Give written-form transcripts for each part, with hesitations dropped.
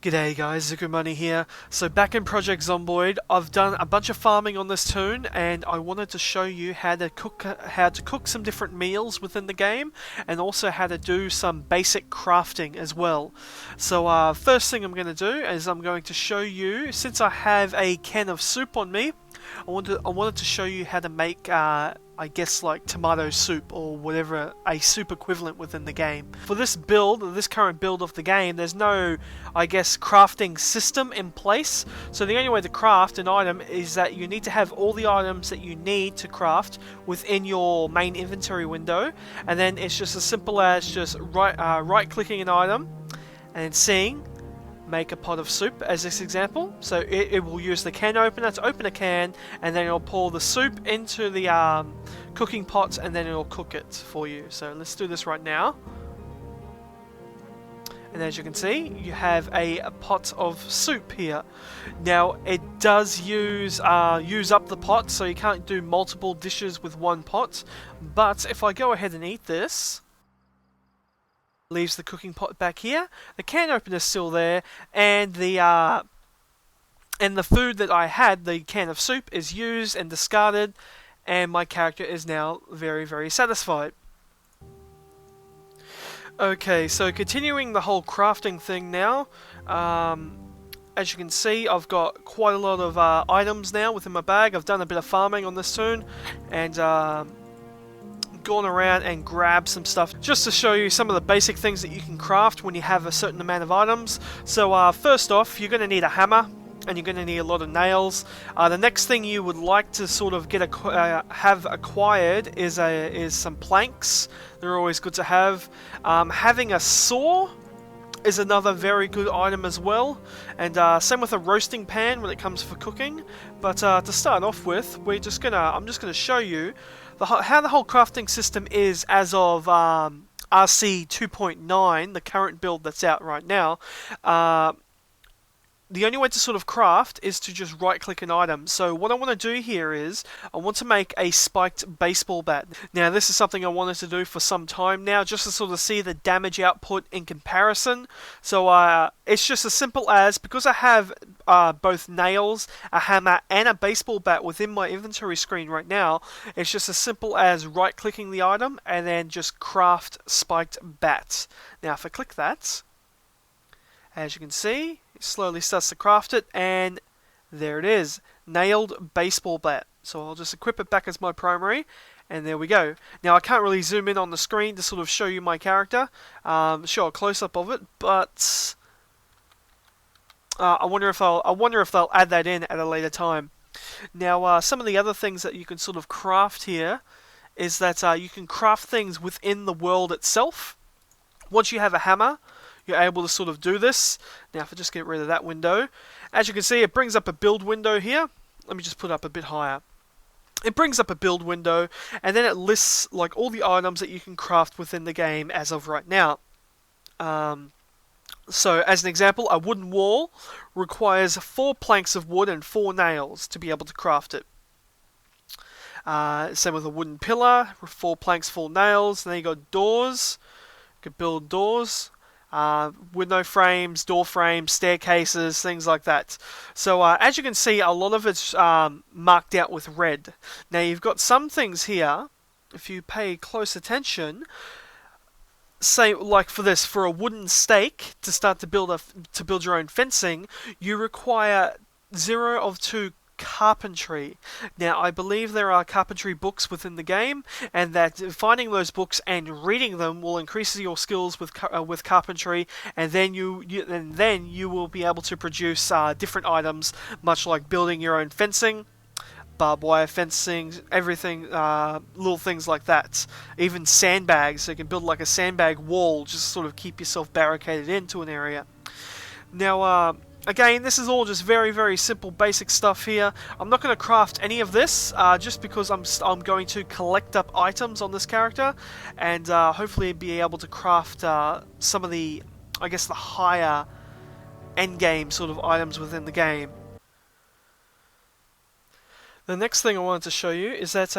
G'day guys, Money here. So back in Project Zomboid, I've done a bunch of farming on this toon, and I wanted to show you how to cook some different meals within the game, and also how to do some basic crafting as well. So first thing I'm going to do is I'm going to show you, since I have a can of soup on me, I wanted to show you how to make I guess like tomato soup or whatever, a soup equivalent within the game. For this build, this current build of the game, there's no, I guess, crafting system in place. So the only way to craft an item is that you need to have all the items that you need to craft within your main inventory window, and then it's just as simple as just right-clicking an item and seeing make a pot of soup as this example. So it will use the can opener to open a can, and then it'll pour the soup into the cooking pot, and then it'll cook it for you. So let's do this right now. And as you can see, you have a pot of soup here. Now it does use up the pot, so you can't do multiple dishes with one pot. But if I go ahead and eat this, leaves the cooking pot back here, the can opener is still there, and the food that I had, the can of soup, is used and discarded, and my character is now very, very satisfied. Okay, so continuing the whole crafting thing now, as you can see, I've got quite a lot of items now within my bag. I've done a bit of farming on this toon, and gone around and grabbed some stuff just to show you some of the basic things that you can craft when you have a certain amount of items. So first off, you're going to need a hammer, and you're going to need a lot of nails. The next thing you would like to sort of have acquired is some planks. They're always good to have. Having a saw is another very good item as well, and same with a roasting pan when it comes for cooking. But to start off with, I'm just gonna show you how the whole crafting system is as of RC 2.9, the current build that's out right now. The only way to sort of craft is to just right-click an item. So what I want to do here is, I want to make a spiked baseball bat. Now this is something I wanted to do for some time now, just to sort of see the damage output in comparison. So it's just as simple as, because I have both nails, a hammer, and a baseball bat within my inventory screen right now, it's just as simple as right-clicking the item and then just craft spiked bat. Now if I click that, as you can see, it slowly starts to craft it, and there it is, nailed baseball bat. So I'll just equip it back as my primary, and there we go. Now I can't really zoom in on the screen to sort of show you my character, show a close-up of it, but I wonder if they'll add that in at a later time. Now some of the other things that you can sort of craft here is that you can craft things within the world itself. Once you have a hammer, you're able to sort of do this. Now if I just get rid of that window, as you can see, it brings up a build window here. Let me just put it up a bit higher. It brings up a build window, and then it lists like all the items that you can craft within the game as of right now. So as an example, a wooden wall requires 4 planks of wood and 4 nails to be able to craft it. Same with a wooden pillar, 4 planks, 4 nails. And then you got doors. You can build doors. Window frames, door frames, staircases, things like that. So as you can see, a lot of it's marked out with red. Now you've got some things here, if you pay close attention, say like for a wooden stake to start to build your own fencing, you require 0 of 2 carpentry. Now I believe there are carpentry books within the game, and that finding those books and reading them will increase your skills with carpentry, and then you will be able to produce different items, much like building your own fencing, barbed wire fencing, everything, little things like that. Even sandbags, so you can build like a sandbag wall just to sort of keep yourself barricaded into an area. Now again, this is all just very, very simple, basic stuff here. I'm not going to craft any of this, just because I'm going to collect up items on this character, and hopefully be able to craft some of the, I guess, the higher endgame sort of items within the game. The next thing I wanted to show you is that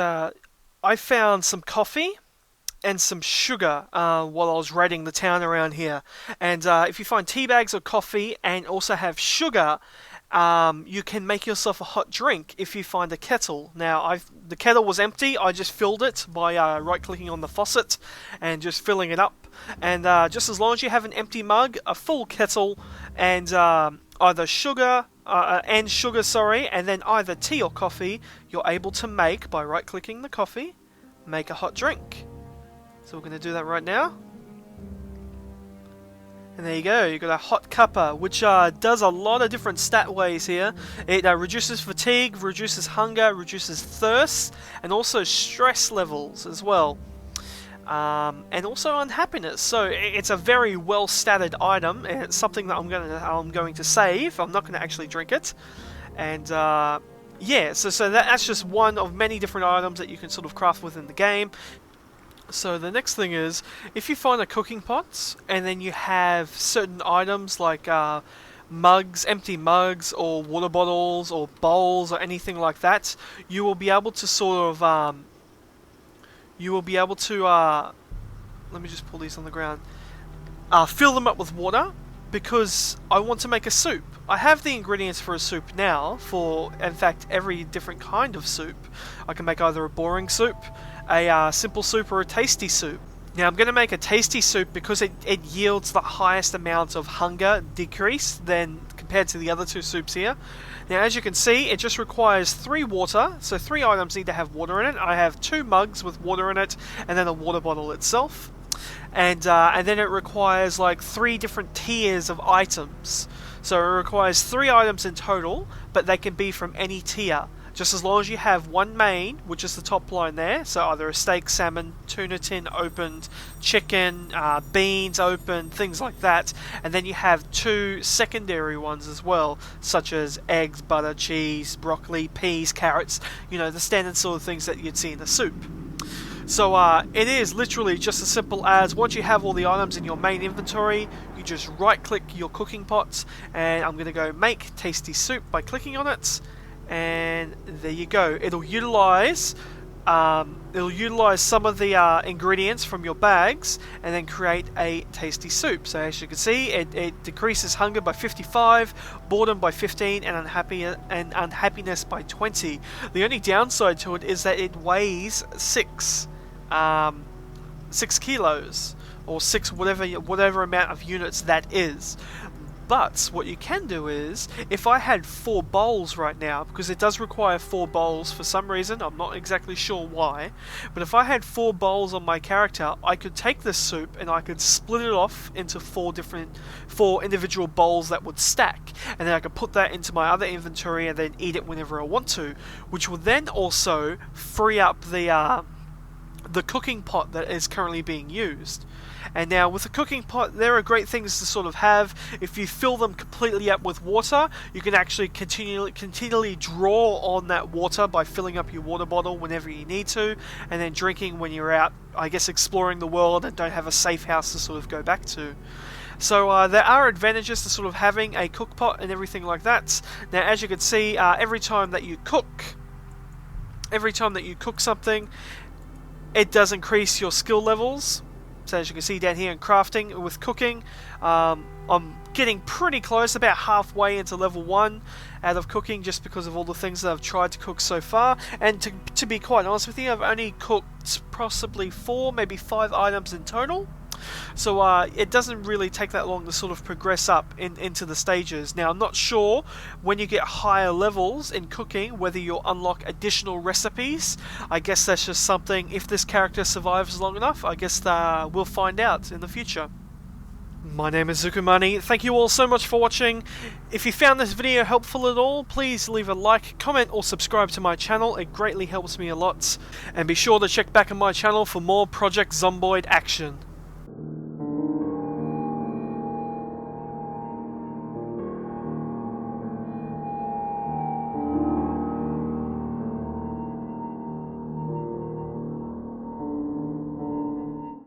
I found some coffee and some sugar while I was raiding the town around here. And if you find tea bags or coffee and also have sugar, you can make yourself a hot drink if you find a kettle. Now, the kettle was empty. I just filled it by right-clicking on the faucet and just filling it up. And just as long as you have an empty mug, a full kettle, and either sugar and then either tea or coffee, you're able to make, by right-clicking the coffee, make a hot drink. So we're going to do that right now. And there you go, you've got a hot cuppa, which does a lot of different stat ways here. It reduces fatigue, reduces hunger, reduces thirst, and also stress levels as well. And also unhappiness. So it's a very well statted item, and it's something that I'm going to save. I'm not going to actually drink it. And yeah, so that's just one of many different items that you can sort of craft within the game. So the next thing is, if you find a cooking pot and then you have certain items like mugs, empty mugs, or water bottles, or bowls, or anything like that, you will be able to sort of let me just pull these on the ground. Fill them up with water, because I want to make a soup. I have the ingredients for a soup now, for in fact every different kind of soup. I can make either a boring soup, a simple soup, or a tasty soup. Now I'm going to make a tasty soup because it yields the highest amount of hunger decrease than compared to the other two soups here. Now as you can see, it just requires 3 water, so 3 items need to have water in it. I have 2 mugs with water in it, and then a water bottle itself. And then it requires like 3 different tiers of items. So it requires 3 items in total, but they can be from any tier. Just as long as you have one main, which is the top line there, so either a steak, salmon, tuna tin opened, chicken, beans opened, things like that, and then you have 2 secondary ones as well, such as eggs, butter, cheese, broccoli, peas, carrots, you know, the standard sort of things that you'd see in a soup. So it is literally just as simple as, once you have all the items in your main inventory, you just right click your cooking pots, and I'm going to go make tasty soup by clicking on it. And there you go. It'll utilize some of the ingredients from your bags and then create a tasty soup. So as you can see, it decreases hunger by 55, boredom by 15, and unhappiness by 20. The only downside to it is that it weighs 6 kilos, or 6 whatever amount of units that is. But what you can do is, if I had 4 bowls right now, because it does require 4 bowls for some reason, I'm not exactly sure why, but if I had 4 bowls on my character, I could take this soup and I could split it off into 4 individual bowls that would stack, and then I could put that into my other inventory and then eat it whenever I want to, which would then also free up the cooking pot that is currently being used. And now with a cooking pot, there are great things to sort of have. If you fill them completely up with water, you can actually continually draw on that water by filling up your water bottle whenever you need to, and then drinking when you're out, I guess, exploring the world and don't have a safe house to sort of go back to. So there are advantages to sort of having a cook pot and everything like that. Now as you can see, every time that you cook something, it does increase your skill levels. So as you can see down here in crafting with cooking, I'm getting pretty close, about halfway into level 1 out of cooking, just because of all the things that I've tried to cook so far. And to be quite honest with you, I've only cooked possibly 4, maybe 5 items in total. So it doesn't really take that long to sort of progress up into the stages. Now I'm not sure when you get higher levels in cooking whether you'll unlock additional recipes. I guess that's just something, if this character survives long enough, I guess we'll find out in the future. My name is Zukumani. Thank you all so much for watching. If you found this video helpful at all, please leave a like, comment, or subscribe to my channel. It greatly helps me a lot. And be sure to check back on my channel for more Project Zomboid action.